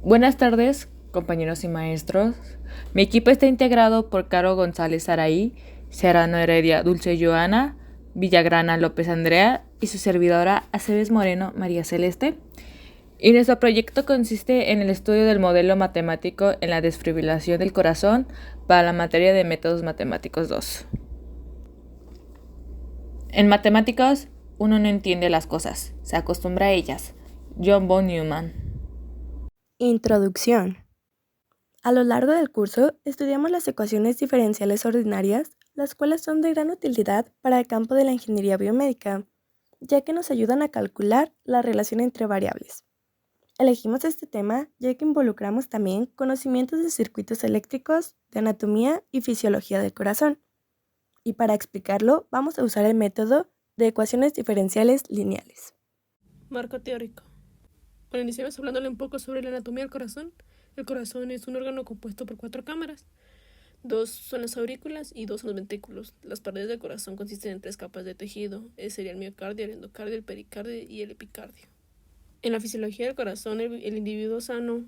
Buenas tardes, compañeros y maestros. Mi equipo está integrado por Caro González Araí, Serrano Heredia Dulce Joana, Villagrana López Andrea y su servidora Aceves Moreno María Celeste. Y nuestro proyecto consiste en el estudio del modelo matemático en la desfibrilación del corazón para la materia de métodos matemáticos 2. En matemáticas, uno no entiende las cosas, se acostumbra a ellas. John von Neumann. Introducción. A lo largo del curso estudiamos las ecuaciones diferenciales ordinarias, las cuales son de gran utilidad para el campo de la ingeniería biomédica, ya que nos ayudan a calcular la relación entre variables. Elegimos este tema ya que involucramos también conocimientos de circuitos eléctricos, de anatomía y fisiología del corazón. Y para explicarlo vamos a usar el método de ecuaciones diferenciales lineales. Marco teórico. Bueno, iniciamos hablándole un poco sobre la anatomía del corazón. El corazón es un órgano compuesto por 4 cámaras. 2 son las aurículas y 2 son los ventrículos. Las paredes del corazón consisten en 3 capas de tejido. Ese sería el miocardio, el endocardio, el pericardio y el epicardio. En la fisiología del corazón, el individuo sano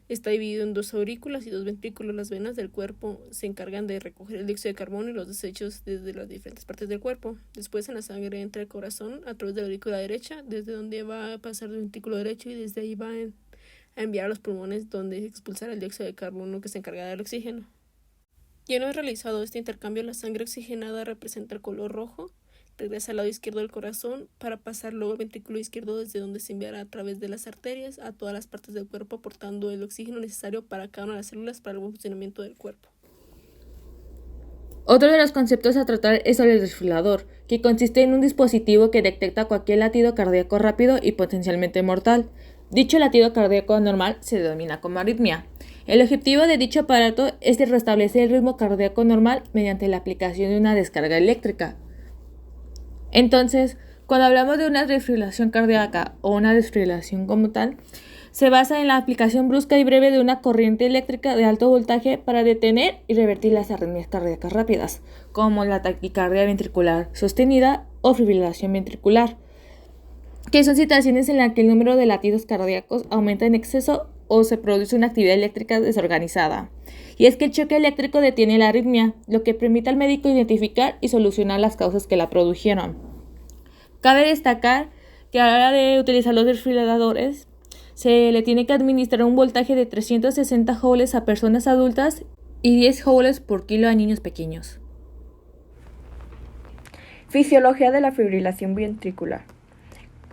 está dividido en 2 aurículas y 2 ventrículos. Las venas del cuerpo se encargan de recoger el dióxido de carbono y los desechos desde las diferentes partes del cuerpo. Después en la sangre entra el corazón a través de la aurícula derecha, desde donde va a pasar del ventrículo derecho y desde ahí va a enviar a los pulmones donde expulsará el dióxido de carbono que se encarga del oxígeno. Y una vez realizado este intercambio, la sangre oxigenada representa el color rojo, regresa al lado izquierdo del corazón para pasar luego al ventrículo izquierdo, desde donde se enviará a través de las arterias a todas las partes del cuerpo, aportando el oxígeno necesario para cada una de las células para el buen funcionamiento del cuerpo. Otro de los conceptos a tratar es el desfibrilador, que consiste en un dispositivo que detecta cualquier latido cardíaco rápido y potencialmente mortal. Dicho latido cardíaco normal se denomina como arritmia. El objetivo de dicho aparato es el restablecer el ritmo cardíaco normal mediante la aplicación de una descarga eléctrica. Entonces, cuando hablamos de una desfibrilación cardíaca o una desfibrilación como tal, se basa en la aplicación brusca y breve de una corriente eléctrica de alto voltaje para detener y revertir las arritmias cardíacas rápidas, como la taquicardia ventricular sostenida o fibrilación ventricular, que son situaciones en las que el número de latidos cardíacos aumenta en exceso o se produce una actividad eléctrica desorganizada. Y es que el choque eléctrico detiene la arritmia, lo que permite al médico identificar y solucionar las causas que la produjeron. Cabe destacar que a la hora de utilizar los desfibriladores, se le tiene que administrar un voltaje de 360 joules a personas adultas y 10 joules por kilo a niños pequeños. Fisiología de la fibrilación ventricular.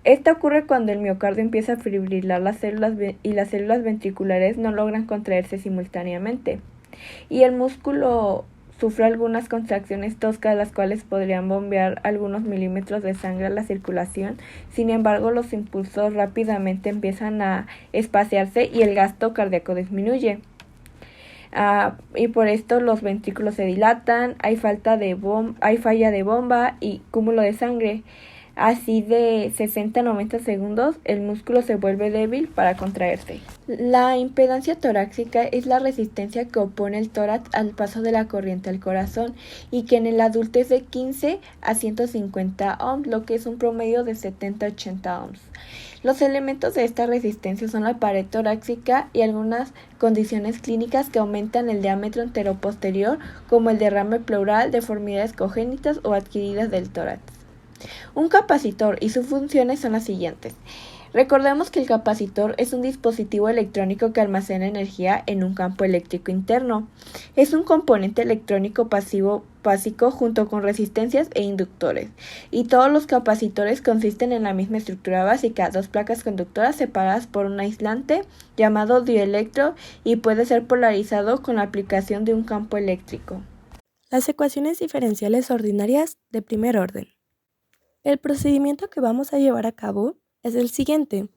Esta ocurre cuando el miocardio empieza a fibrilar las células y las células ventriculares no logran contraerse simultáneamente. Y el músculo sufre algunas contracciones toscas, las cuales podrían bombear algunos milímetros de sangre a la circulación. Sin embargo, los impulsos rápidamente empiezan a espaciarse y el gasto cardíaco disminuye. Y por esto los ventrículos se dilatan, hay falla de bomba y cúmulo de sangre. Así de 60 a 90 segundos el músculo se vuelve débil para contraerse. La impedancia torácica es la resistencia que opone el tórax al paso de la corriente al corazón y que en el adulto es de 15 a 150 ohms, lo que es un promedio de 70 a 80 ohms. Los elementos de esta resistencia son la pared torácica y algunas condiciones clínicas que aumentan el diámetro anteroposterior, como el derrame pleural, deformidades congénitas o adquiridas del tórax. Un capacitor y sus funciones son las siguientes. Recordemos que el capacitor es un dispositivo electrónico que almacena energía en un campo eléctrico interno. Es un componente electrónico pasivo básico junto con resistencias e inductores. Y todos los capacitores consisten en la misma estructura básica, 2 placas conductoras separadas por un aislante llamado dielectro y puede ser polarizado con la aplicación de un campo eléctrico. Las ecuaciones diferenciales ordinarias de primer orden. El procedimiento que vamos a llevar a cabo es el siguiente,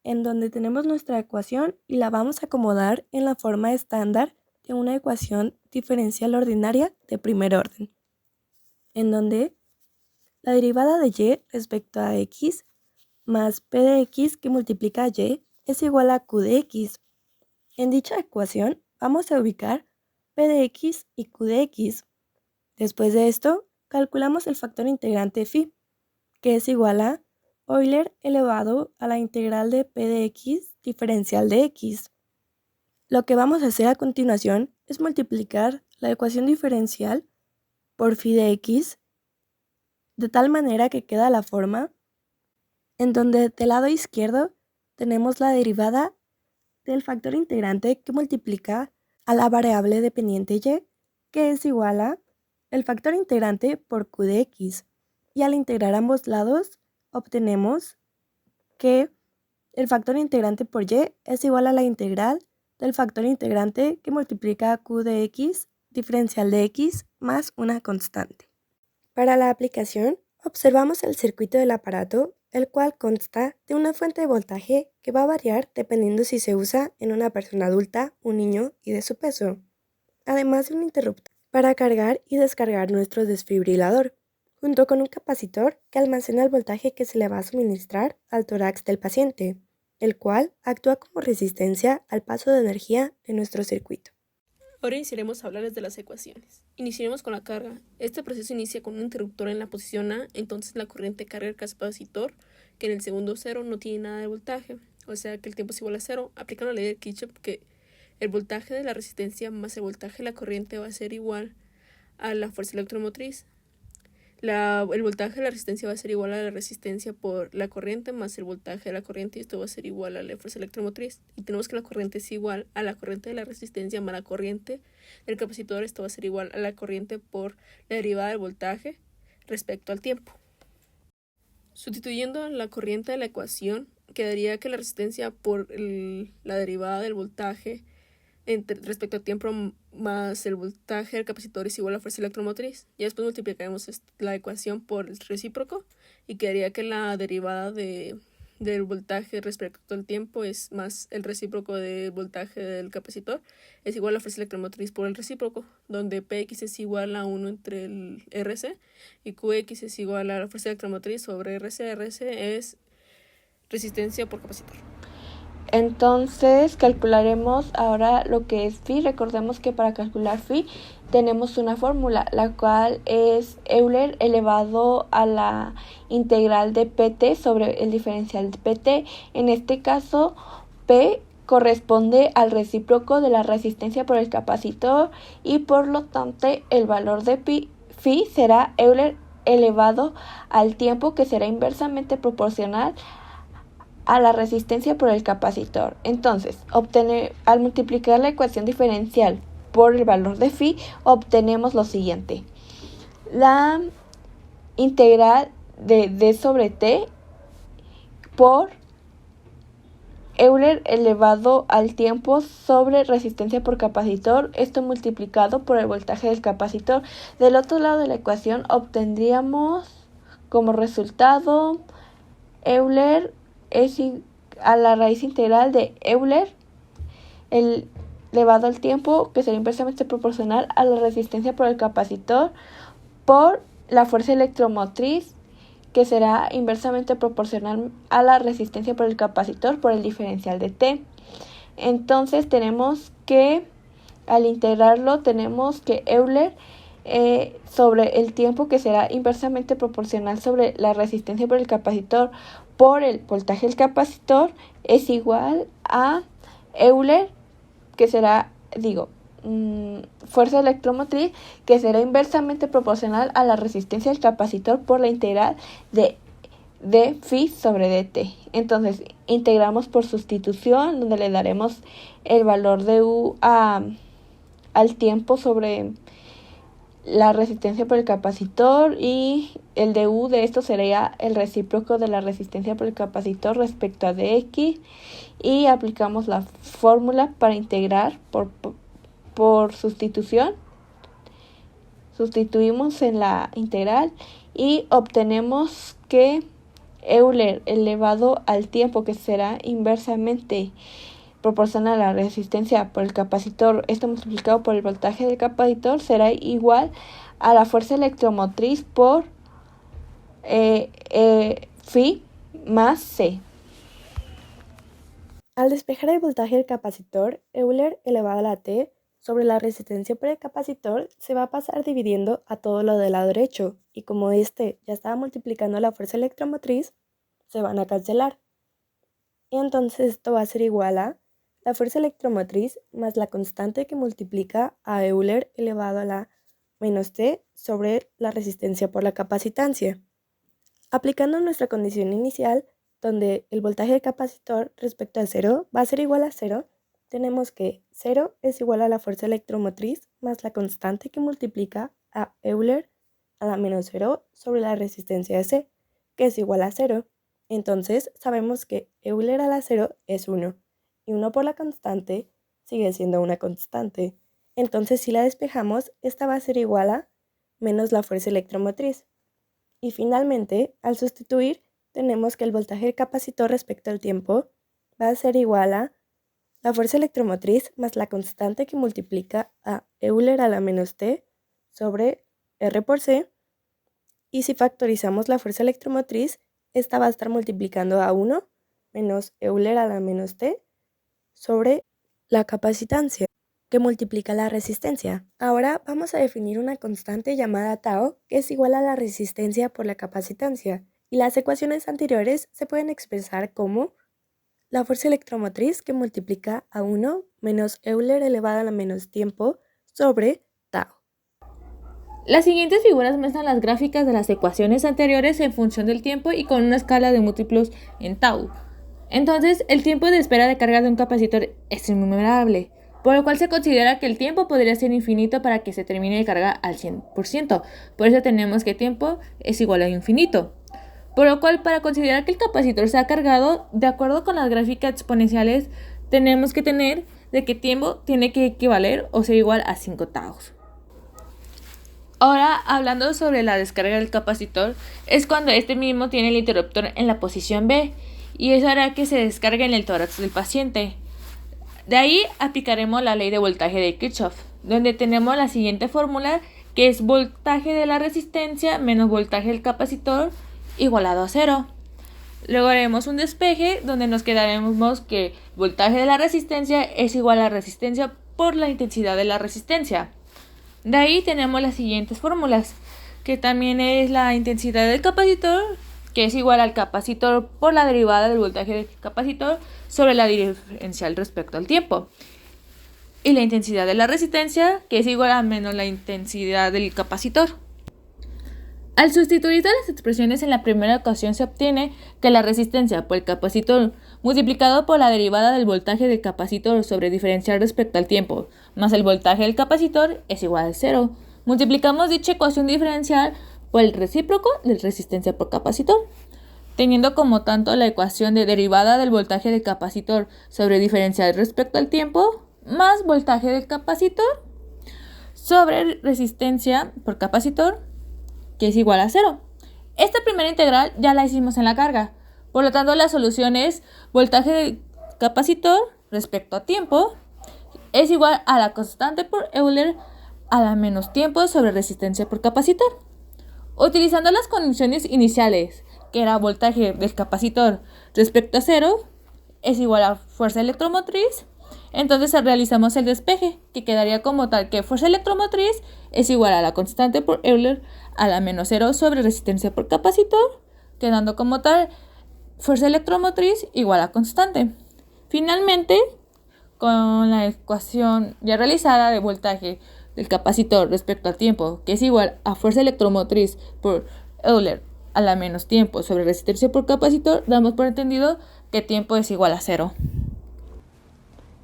en donde tenemos nuestra ecuación y la vamos a acomodar en la forma estándar de una ecuación diferencial ordinaria de primer orden, en donde la derivada de y respecto a x más p de x que multiplica a y es igual a q de x. En dicha ecuación vamos a ubicar p de x y q de x. Después de esto, calculamos el factor integrante phi, que es igual a Euler elevado a la integral de p de x diferencial de x. Lo que vamos a hacer a continuación es multiplicar la ecuación diferencial por phi de x de tal manera que queda la forma en donde del lado izquierdo tenemos la derivada del factor integrante que multiplica a la variable dependiente y, que es igual a el factor integrante por q de x. Y al integrar ambos lados, obtenemos que el factor integrante por y es igual a la integral del factor integrante que multiplica a q de x, diferencial de x, más una constante. Para la aplicación, observamos el circuito del aparato, el cual consta de una fuente de voltaje que va a variar dependiendo si se usa en una persona adulta, un niño y de su peso, además de un interruptor para cargar y descargar nuestro desfibrilador, junto con un capacitor que almacena el voltaje que se le va a suministrar al tórax del paciente, el cual actúa como resistencia al paso de energía de nuestro circuito. Ahora iniciaremos a hablarles de las ecuaciones. Iniciaremos con la carga. Este proceso inicia con un interruptor en la posición A, entonces la corriente carga el capacitor, que en el segundo cero no tiene nada de voltaje, o sea que el tiempo es igual a cero. Aplicando la ley de Kirchhoff, que el voltaje de la resistencia más el voltaje de la corriente va a ser igual a la fuerza electromotriz. El voltaje de la resistencia va a ser igual a la resistencia por la corriente más el voltaje de la corriente, y esto va a ser igual a la fuerza electromotriz. Y tenemos que la corriente es igual a la corriente de la resistencia más la corriente del capacitor. Esto va a ser igual a la corriente por la derivada del voltaje respecto al tiempo. Sustituyendo la corriente de la ecuación, quedaría que la resistencia por la derivada del voltaje respecto al tiempo más el voltaje del capacitor es igual a la fuerza electromotriz. Y después multiplicaremos la ecuación por el recíproco y quedaría que la derivada del voltaje respecto al tiempo es más el recíproco del voltaje del capacitor es igual a la fuerza electromotriz por el recíproco, donde Px es igual a 1 entre el Rc y Qx es igual a la fuerza electromotriz sobre Rc. Rc es resistencia por capacitor. Entonces calcularemos ahora lo que es phi. Recordemos que para calcular phi tenemos una fórmula, la cual es Euler elevado a la integral de Pt sobre el diferencial de Pt. En este caso, P corresponde al recíproco de la resistencia por el capacitor y por lo tanto el valor de phi será Euler elevado al tiempo, que será inversamente proporcional a la resistencia por el capacitor. Entonces, al multiplicar la ecuación diferencial por el valor de phi, obtenemos lo siguiente: la integral de d sobre t por Euler elevado al tiempo sobre resistencia por capacitor, esto multiplicado por el voltaje del capacitor. Del otro lado de la ecuación obtendríamos como resultado Euler es a la raíz integral de Euler elevado al tiempo, que será inversamente proporcional a la resistencia por el capacitor, por la fuerza electromotriz, que será inversamente proporcional a la resistencia por el capacitor por el diferencial de T. Entonces tenemos que, al integrarlo, tenemos que Euler sobre el tiempo, que será inversamente proporcional sobre la resistencia por el capacitor por el voltaje del capacitor, es igual a Euler, que será, fuerza electromotriz, que será inversamente proporcional a la resistencia del capacitor por la integral de phi sobre dt. Entonces integramos por sustitución, donde le daremos el valor de u al tiempo sobre la resistencia por el capacitor, y el de u de esto sería el recíproco de la resistencia por el capacitor respecto a dx, y aplicamos la fórmula para integrar por sustitución. Sustituimos en la integral y obtenemos que Euler elevado al tiempo, que será inversamente proporcional a la resistencia por el capacitor, esto multiplicado por el voltaje del capacitor, será igual a la fuerza electromotriz por phi más c. Al despejar el voltaje del capacitor, Euler elevado a la t sobre la resistencia por el capacitor se va a pasar dividiendo a todo lo del lado derecho, y como este ya estaba multiplicando la fuerza electromotriz, se van a cancelar. Y entonces esto va a ser igual a la fuerza electromotriz más la constante que multiplica a Euler elevado a la menos T sobre la resistencia por la capacitancia. Aplicando nuestra condición inicial, donde el voltaje del capacitor respecto a 0 va a ser igual a 0, tenemos que 0 es igual a la fuerza electromotriz más la constante que multiplica a Euler a la menos 0 sobre la resistencia de C, que es igual a 0. Entonces sabemos que Euler a la 0 es 1, y 1 por la constante sigue siendo una constante. Entonces si la despejamos, esta va a ser igual a menos la fuerza electromotriz. Y finalmente, al sustituir, tenemos que el voltaje del capacitor respecto al tiempo va a ser igual a la fuerza electromotriz más la constante que multiplica a Euler a la menos T sobre R por C. Y si factorizamos la fuerza electromotriz, esta va a estar multiplicando a 1 menos Euler a la menos T sobre la capacitancia, que multiplica la resistencia. Ahora vamos a definir una constante llamada tau, que es igual a la resistencia por la capacitancia, y las ecuaciones anteriores se pueden expresar como la fuerza electromotriz que multiplica a 1 menos Euler elevado a la menos tiempo sobre tau. Las siguientes figuras muestran las gráficas de las ecuaciones anteriores en función del tiempo y con una escala de múltiplos en tau. Entonces, el tiempo de espera de carga de un capacitor es innumerable, por lo cual se considera que el tiempo podría ser infinito para que se termine de cargar al 100%. Por eso tenemos que tiempo es igual a infinito. Por lo cual, para considerar que el capacitor se ha cargado, de acuerdo con las gráficas exponenciales, tenemos que tener de que tiempo tiene que equivaler o ser igual a 5 taus. Ahora, hablando sobre la descarga del capacitor, es cuando este mismo tiene el interruptor en la posición B, y eso hará que se descargue en el tórax del paciente. De ahí aplicaremos la ley de voltaje de Kirchhoff, donde tenemos la siguiente fórmula, que es voltaje de la resistencia menos voltaje del capacitor igualado a 0. Luego haremos un despeje donde nos quedaremos que voltaje de la resistencia es igual a resistencia por la intensidad de la resistencia. De ahí tenemos las siguientes fórmulas, que también es la intensidad del capacitor, que es igual al capacitor por la derivada del voltaje del capacitor sobre la diferencial respecto al tiempo. Y la intensidad de la resistencia, que es igual a menos la intensidad del capacitor. Al sustituir las expresiones en la primera ecuación se obtiene que la resistencia por el capacitor multiplicado por la derivada del voltaje del capacitor sobre diferencial respecto al tiempo más el voltaje del capacitor es igual a 0. Multiplicamos dicha ecuación diferencial por el recíproco de resistencia por capacitor, teniendo como tanto la ecuación de derivada del voltaje del capacitor sobre diferencial respecto al tiempo más voltaje del capacitor sobre resistencia por capacitor, que es igual a 0. Esta primera integral ya la hicimos en la carga, por lo tanto la solución es voltaje del capacitor respecto a tiempo es igual a la constante por Euler a la menos tiempo sobre resistencia por capacitor. Utilizando las condiciones iniciales, que era voltaje del capacitor respecto a 0 es igual a fuerza electromotriz, entonces realizamos el despeje, que quedaría como tal que fuerza electromotriz es igual a la constante por Euler a la menos 0 sobre resistencia por capacitor, quedando como tal fuerza electromotriz igual a constante. Finalmente, con la ecuación ya realizada de voltaje del capacitor respecto al tiempo, que es igual a fuerza electromotriz por Euler a la menos tiempo sobre resistencia por capacitor, damos por entendido que tiempo es igual a 0.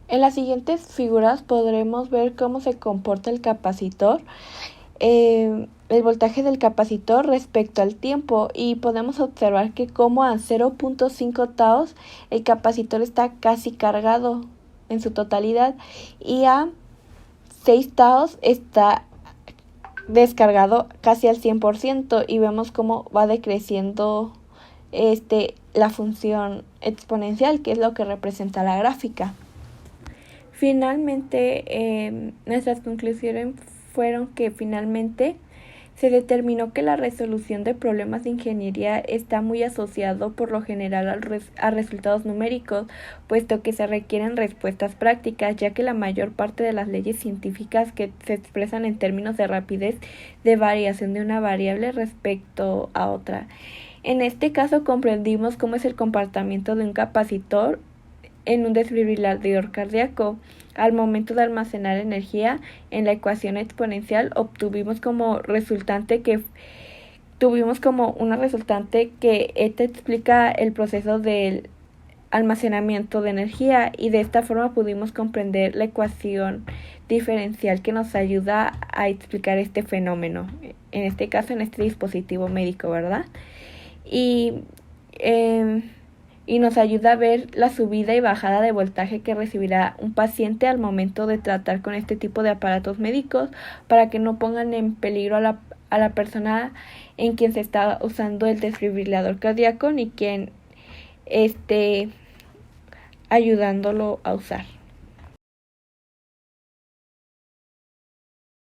En las siguientes figuras podremos ver cómo se comporta el capacitor, el voltaje del capacitor respecto al tiempo, y podemos observar que como a 0.5 taos el capacitor está casi cargado en su totalidad y a 6 taos está descargado casi al 100%, y vemos cómo va decreciendo la función exponencial, que es lo que representa la gráfica. Finalmente, nuestras conclusiones fueron que finalmente se determinó que la resolución de problemas de ingeniería está muy asociado por lo general a resultados numéricos, puesto que se requieren respuestas prácticas, ya que la mayor parte de las leyes científicas que se expresan en términos de rapidez de variación de una variable respecto a otra. En este caso comprendimos cómo es el comportamiento de un capacitor en un desfibrilador cardíaco. Al momento de almacenar energía en la ecuación exponencial obtuvimos como una resultante que esta explica el proceso del almacenamiento de energía, y de esta forma pudimos comprender la ecuación diferencial que nos ayuda a explicar este fenómeno, en este caso en este dispositivo médico, ¿verdad? Y nos ayuda a ver la subida y bajada de voltaje que recibirá un paciente al momento de tratar con este tipo de aparatos médicos, para que no pongan en peligro a la persona en quien se está usando el desfibrilador cardíaco, ni quien esté ayudándolo a usar.